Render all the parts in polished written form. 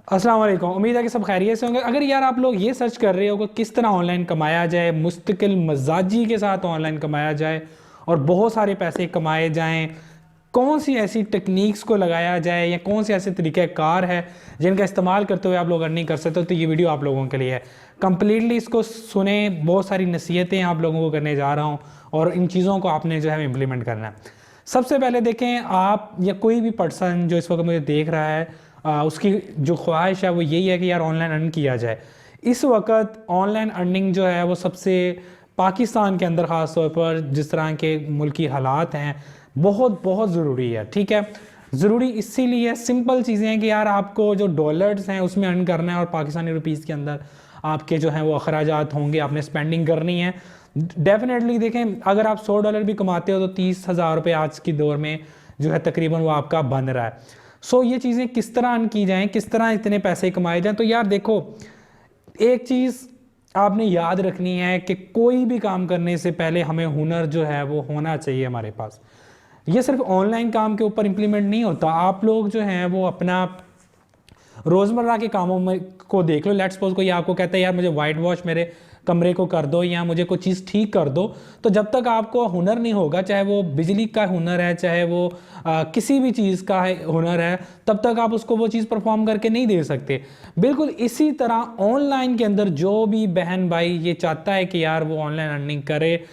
अस्सलाम वालेकुम। उम्मीद है कि सब खैरियत से होंगे। अगर यार आप लोग ये सर्च कर रहे हो कि किस तरह ऑनलाइन कमाया जाए, मुस्तकिल मजाजी के साथ ऑनलाइन कमाया जाए और बहुत सारे पैसे कमाए जाएं, कौन सी ऐसी टेक्निक्स को लगाया जाए या कौन से ऐसे तरीक़ाकार है जिनका इस्तेमाल करते हुए आप लोग अर्निंग कर सकते हो, तो ये वीडियो आप लोगों के लिए है। कम्प्लीटली इसको सुने, बहुत सारी नसीहतें आप लोगों को करने जा रहा हूँ और इन चीज़ों को आपने जो है इम्प्लीमेंट करना है। सबसे पहले देखें, आप या कोई भी पर्सन जो इस वक्त मुझे देख रहा है, उसकी जो ख्वाहिश है वो यही है कि यार ऑनलाइन अर्न किया जाए। इस वक्त ऑनलाइन अर्निंग जो है वो सबसे पाकिस्तान के अंदर ख़ास तौर पर जिस तरह के मुल्की हालात हैं बहुत बहुत ज़रूरी है। ठीक है, ज़रूरी इसीलिए सिंपल चीज़ें हैं कि यार आपको जो डॉलर्स हैं उसमें अर्न करना है और पाकिस्तानी रुपीज़ के अंदर आपके जो हैं वो अखराजात होंगे, आपने स्पेंडिंग करनी है। डेफिनेटली देखें, अगर आप $100 भी कमाते हो तो 30,000 रुपये आज की दौर में जो है तकरीबन वो आपका बन रहा है। सो ये चीज़ें किस तरह अर्न की जाएं, किस तरह इतने पैसे कमाए जाएं, तो यार देखो, एक चीज़ आपने याद रखनी है कि कोई भी काम करने से पहले हमें हुनर जो है वो होना चाहिए हमारे पास। ये सिर्फ ऑनलाइन काम के ऊपर इम्प्लीमेंट नहीं होता। आप लोग जो हैं वो अपना रोज़मर्रा के कामों में को देख लो। लेट्स सपोज कोई आपको कहता है यार मुझे वाइट वॉश मेरे कमरे को कर दो या मुझे कोई चीज़ ठीक कर दो, तो जब तक आपको हुनर नहीं होगा, चाहे वो बिजली का हुनर है, चाहे वो किसी भी चीज़ का हुनर है, तब तक आप उसको वो चीज़ परफॉर्म करके नहीं दे सकते। बिल्कुल इसी तरह ऑनलाइन के अंदर जो भी बहन भाई ये चाहता है कि यार वो ऑनलाइन अर्निंग करे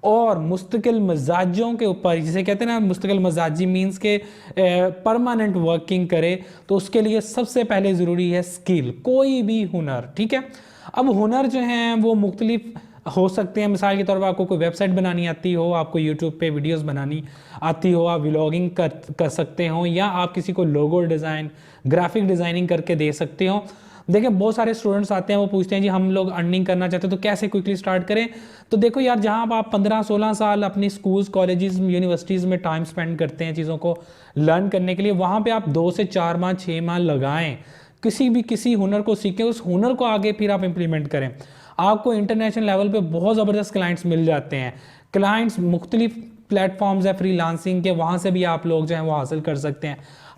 और मुस्तकिल मजाजों के ऊपर, जिसे कहते हैं ना मुस्तकिल मजाजी मीन्स के परमानेंट वर्किंग करे, तो उसके लिए सबसे पहले ज़रूरी है स्किल, कोई भी हुनर। ठीक है, अब हुनर जो हैं वो मुख्तलिफ हो सकते हैं। मिसाल के तौर पर आपको कोई वेबसाइट बनानी आती हो, आपको यूट्यूब पे वीडियोस बनानी आती हो, आप व्लॉगिंग कर सकते हो, या आप किसी को लोगो डिज़ाइन, ग्राफिक डिज़ाइनिंग करके दे सकते हो। देखिए बहुत सारे स्टूडेंट्स आते हैं, वो पूछते हैं जी हम लोग अर्निंग करना चाहते हैं तो कैसे क्विकली स्टार्ट करें। तो देखो यार, जहां आप 15-16 साल अपनी स्कूल्स, कॉलेजेस, यूनिवर्सिटीज़ में टाइम स्पेंड करते हैं चीज़ों को लर्न करने के लिए, वहाँ पे आप 2 से 4 माह 6 माह लगाएं, किसी हुनर को सीखें, उस हुनर को आगे फिर आप इम्प्लीमेंट करें। आपको इंटरनेशनल लेवल पे बहुत ज़बरदस्त क्लाइंट्स मिल जाते हैं। क्लाइंट्स मुख्तलिफ प्लेटफॉर्म्स है फ्रीलांसिंग के, वहाँ से भी आप लोग जो हैं वो हासिल कर सकते हैं।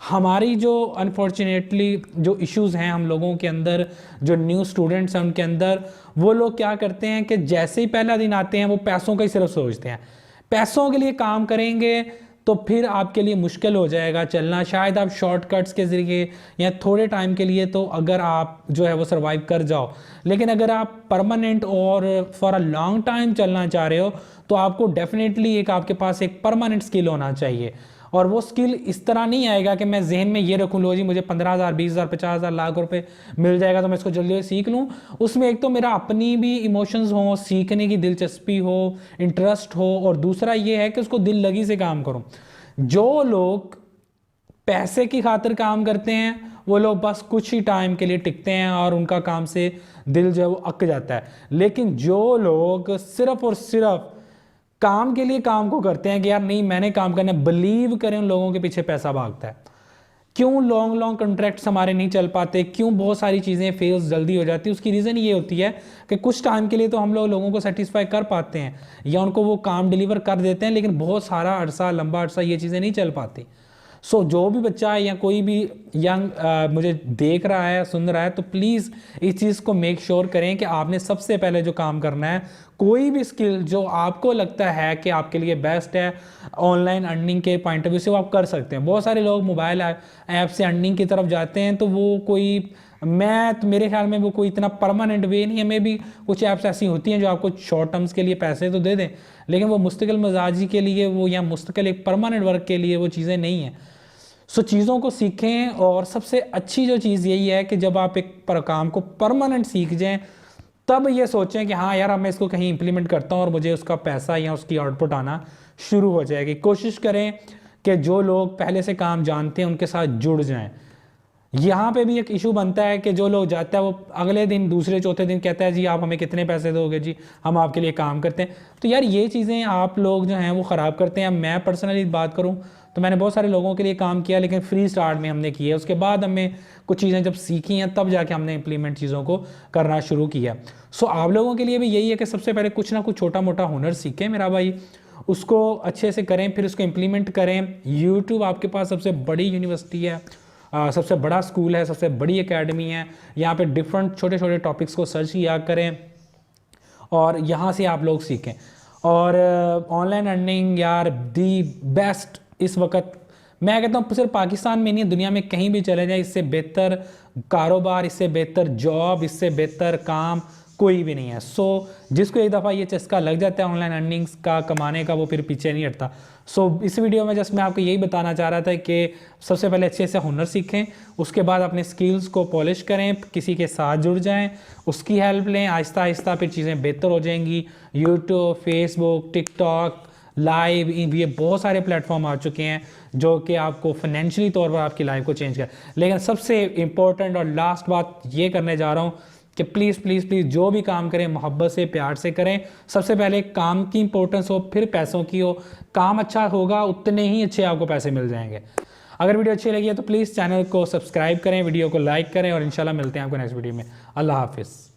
हमारी जो अनफॉर्चुनेटली जो इश्यूज़ हैं हम लोगों के अंदर, जो न्यू स्टूडेंट्स हैं उनके अंदर, वो लोग क्या करते हैं कि जैसे ही पहला दिन आते हैं वो पैसों का ही सिर्फ सोचते हैं। पैसों के लिए काम करेंगे तो फिर आपके लिए मुश्किल हो जाएगा चलना। शायद आप शॉर्टकट्स के ज़रिए या थोड़े टाइम के लिए तो अगर आप जो है वो सर्वाइव कर जाओ, लेकिन अगर आप परमानेंट और फॉर अ लॉन्ग टाइम चलना चाह रहे हो तो आपको डेफिनेटली एक आपके पास एक परमानेंट स्किल होना चाहिए। और वो स्किल इस तरह नहीं आएगा कि मैं जहन में ये रखूँ लो जी मुझे 15,000, 20,000, 50,000, लाख रुपए मिल जाएगा तो मैं इसको जल्दी सीख लूँ। उसमें एक तो मेरा अपनी भी इमोशंस हो, सीखने की दिलचस्पी हो, इंटरेस्ट हो, और दूसरा ये है कि उसको दिल लगी से काम करूँ। जो लोग पैसे की खातिर काम करते हैं वो लोग बस कुछ ही टाइम के लिए टिकते हैं और उनका काम से दिल जो है वो अक जाता है। लेकिन जो लोग सिर्फ और सिर्फ काम के लिए काम को करते हैं कि यार नहीं मैंने काम करना है, बिलीव करें उन लोगों के पीछे पैसा भागता है। क्यों लॉन्ग लॉन्ग कॉन्ट्रैक्ट्स हमारे नहीं चल पाते, क्यों बहुत सारी चीज़ें फेल्स जल्दी हो जाती है, उसकी रीज़न ये होती है कि कुछ टाइम के लिए तो हम लोगों को सेटिस्फाई कर पाते हैं या उनको वो काम डिलीवर कर देते हैं, लेकिन बहुत सारा अरसा, लंबा अरसा ये चीज़ें नहीं चल पाती। सो जो भी बच्चा है या कोई भी यंग मुझे देख रहा है, सुन रहा है, तो प्लीज़ इस चीज़ को मेक श्योर करें कि आपने सबसे पहले जो काम करना है, कोई भी स्किल जो आपको लगता है कि आपके लिए बेस्ट है ऑनलाइन अर्निंग के पॉइंट ऑफ व्यू से, वो आप कर सकते हैं। बहुत सारे लोग मोबाइल ऐप से अर्निंग की तरफ जाते हैं तो वो कोई, मेरे ख्याल में वो कोई इतना परमानेंट वे नहीं है। मे भी कुछ ऐप्स ऐसी होती हैं जो आपको शॉर्ट टर्म्स के लिए पैसे तो दे दें, लेकिन वो मुस्तकिल मजाजी के लिए वो या मुस्तकिल एक परमानेंट वर्क के लिए वो चीज़ें नहीं हैं। सो चीज़ों को सीखें, और सबसे अच्छी जो चीज़ यही है कि जब आप एक काम को परमानेंट सीख जाएं तब ये सोचें कि हाँ यार अब मैं इसको कहीं इंप्लीमेंट करता हूँ और मुझे उसका पैसा या उसकी आउटपुट आना शुरू हो जाएगी। कोशिश करें कि जो लोग पहले से काम जानते हैं उनके साथ जुड़ जाएं। यहाँ पे भी एक इशू बनता है कि जो लोग जाता है वो अगले दिन, दूसरे चौथे दिन कहता है जी आप हमें कितने पैसे दोगे जी, हम आपके लिए काम करते हैं। तो यार ये चीज़ें आप लोग जो हैं वो ख़राब करते हैं। मैं पर्सनली बात करूँ तो मैंने बहुत सारे लोगों के लिए काम किया, लेकिन फ्री स्टार्ट में हमने किया, उसके बाद हमें कुछ चीज़ें जब सीखी हैं तब जाके हमने इंप्लीमेंट चीज़ों को करना शुरू किया। सो आप लोगों के लिए भी यही है कि सबसे पहले कुछ ना कुछ छोटा मोटा हुनर सीखें मेरा भाई, उसको अच्छे से करें, फिर उसको इम्प्लीमेंट करें। यूट्यूब आपके पास सबसे बड़ी यूनिवर्सिटी है, सबसे बड़ा स्कूल है, सबसे बड़ी एकेडमी है। यहाँ पे डिफरेंट छोटे छोटे टॉपिक्स को सर्च किया करें और यहाँ से आप लोग सीखें। और ऑनलाइन अर्निंग यार दी बेस्ट इस वक्त, मैं कहता हूँ सिर्फ पाकिस्तान में नहीं, दुनिया में कहीं भी चले जाए, इससे बेहतर कारोबार, इससे बेहतर जॉब, इससे बेहतर काम कोई भी नहीं है। सो जिसको एक दफ़ा ये चस्का लग जाता है ऑनलाइन अर्निंग्स का, कमाने का, वो फिर पीछे नहीं हटता। सो इस वीडियो में जस्ट मैं आपको यही बताना चाह रहा था कि सबसे पहले अच्छे से हुनर सीखें, उसके बाद अपने स्किल्स को पॉलिश करें, किसी के साथ जुड़ जाएं, उसकी हेल्प लें, आहिस्ता आहिस्ता फिर चीज़ें बेहतर हो जाएंगी। यूट्यूब, फेसबुक, टिकटॉक, लाइव, ये बहुत सारे प्लेटफॉर्म आ चुके हैं जो कि आपको फाइनेंशियली तौर पर आपकी लाइफ को चेंज कर। लेकिन सबसे इम्पोर्टेंट और लास्ट बात ये करने जा रहा हूँ कि प्लीज़ प्लीज़ प्लीज़ जो भी काम करें मोहब्बत से, प्यार से करें। सबसे पहले काम की इंपॉर्टेंस हो, फिर पैसों की हो। काम अच्छा होगा उतने ही अच्छे आपको पैसे मिल जाएंगे। अगर वीडियो अच्छी लगी है तो प्लीज़ चैनल को सब्सक्राइब करें, वीडियो को लाइक करें और इंशाल्लाह मिलते हैं आपको नेक्स्ट वीडियो में। अल्लाह हाफिज़।